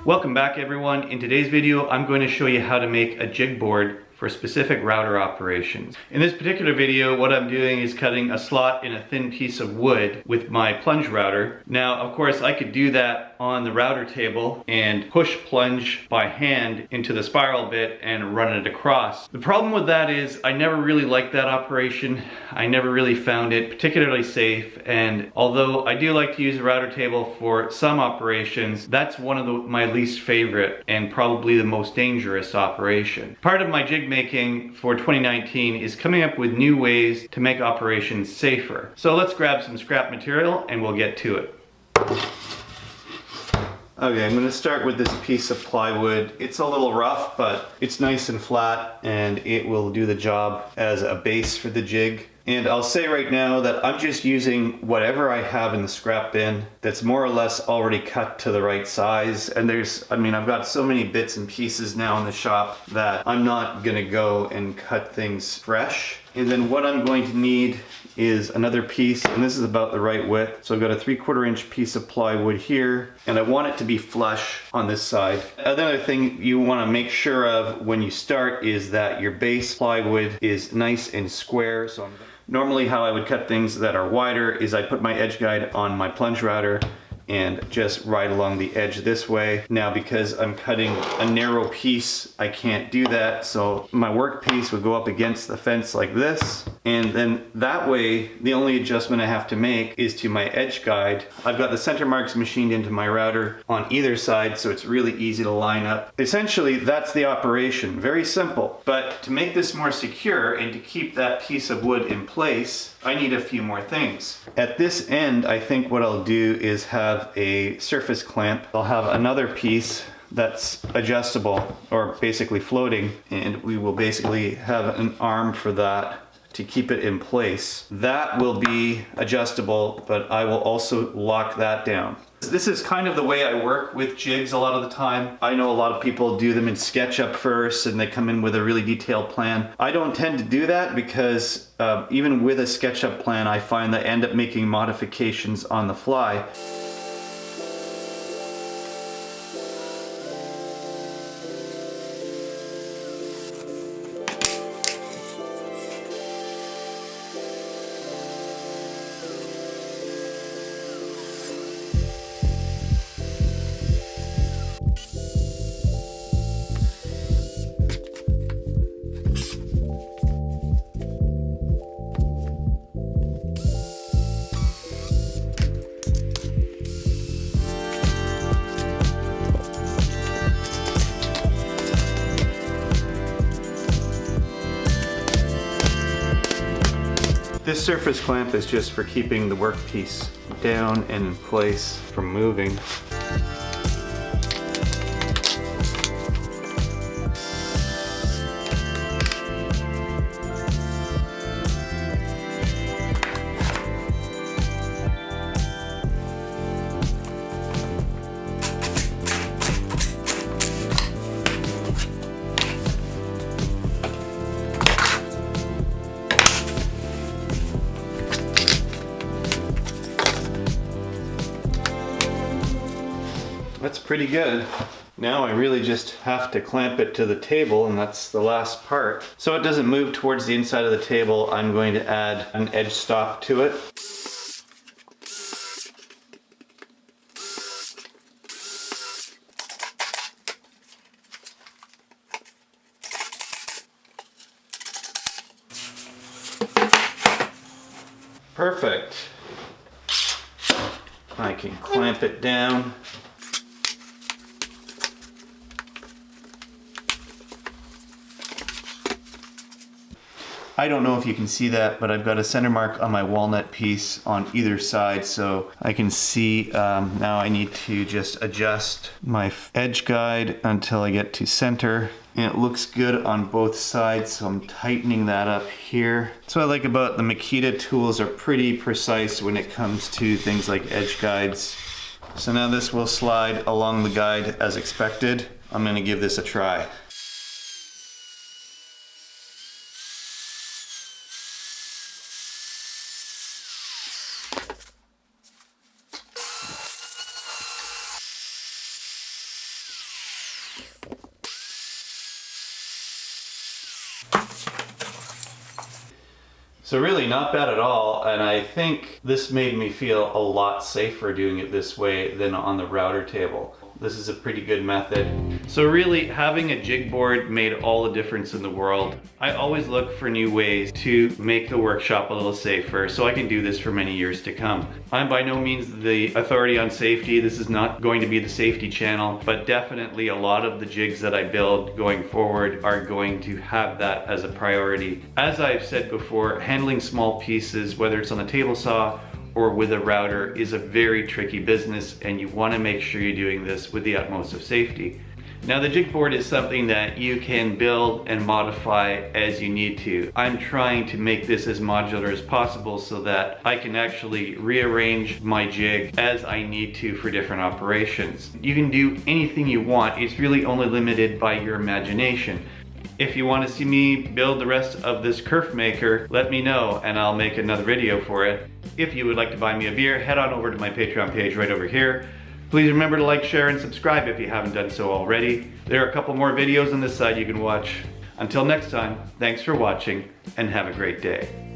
Welcome back everyone. In today's video, I'm going to show you how to make a jig board for specific router operations. In this particular video, what I'm doing is cutting a slot in a thin piece of wood with my plunge router. Now, of course, I could do that on the router table and push plunge by hand into the spiral bit and run it across. The problem with that is I never really liked that operation. I never really found it particularly safe, and although I do like to use the router table for some operations, that's one of my least favorite and probably the most dangerous operation. Part of my jig making for 2019 is coming up with new ways to make operations safer. So let's grab some scrap material and we'll get to it. Okay, I'm going to start with this piece of plywood. It's a little rough, but it's nice and flat and it will do the job as a base for the jig. And I'll say right now that I'm just using whatever I have in the scrap bin that's more or less already cut to the right size. And I've got so many bits and pieces now in the shop that I'm not gonna go and cut things fresh. And then what I'm going to need is another piece, and this is about the right width. So I've got a 3/4 inch piece of plywood here, and I want it to be flush on this side. Another thing you want to make sure of when you start is that your base plywood is nice and square. So normally how I would cut things that are wider is I put my edge guide on my plunge router and just ride along the edge this way. Now because I'm cutting a narrow piece, I can't do that, so my workpiece would go up against the fence like this, and then that way the only adjustment I have to make is to my edge guide. I've got the center marks machined into my router on either side, so it's really easy to line up. Essentially that's the operation, very simple. But to make this more secure and to keep that piece of wood in place, I need a few more things. At this end, I think what I'll do is have a surface clamp. I'll have another piece that's adjustable, or basically floating, and we will basically have an arm for that to keep it in place. That will be adjustable, but I will also lock that down. This is kind of the way I work with jigs a lot of the time. I know a lot of people do them in SketchUp first and they come in with a really detailed plan. I don't tend to do that because even with a SketchUp plan, I find that I end up making modifications on the fly. This surface clamp is just for keeping the workpiece down and in place from moving. That's pretty good. Now I really just have to clamp it to the table, and that's the last part. So it doesn't move towards the inside of the table, I'm going to add an edge stop to it. Perfect. I can clamp it down. I don't know if you can see that, but I've got a center mark on my walnut piece on either side, so I can see now I need to just adjust my edge guide until I get to center. And it looks good on both sides, so I'm tightening that up here. So what I like about the Makita tools are pretty precise when it comes to things like edge guides. So now this will slide along the guide as expected. I'm gonna give this a try. So really not bad at all, and I think this made me feel a lot safer doing it this way than on the router table. This is a pretty good method. So really, having a jig board made all the difference in the world. I always look for new ways to make the workshop a little safer so I can do this for many years to come. I'm by no means the authority on safety. This is not going to be the safety channel, but definitely a lot of the jigs that I build going forward are going to have that as a priority. As I've said before, handling small pieces, whether it's on the table saw or with a router, is a very tricky business, and you want to make sure you're doing this with the utmost of safety. Now the jig board is something that you can build and modify as you need to. I'm trying to make this as modular as possible so that I can actually rearrange my jig as I need to for different operations. You can do anything you want. It's really only limited by your imagination. If you want to see me build the rest of this kerf maker, let me know and I'll make another video for it. If you would like to buy me a beer, head on over to my Patreon page right over here. Please remember to like, share, and subscribe if you haven't done so already. There are a couple more videos on this side you can watch. Until next time, thanks for watching and have a great day.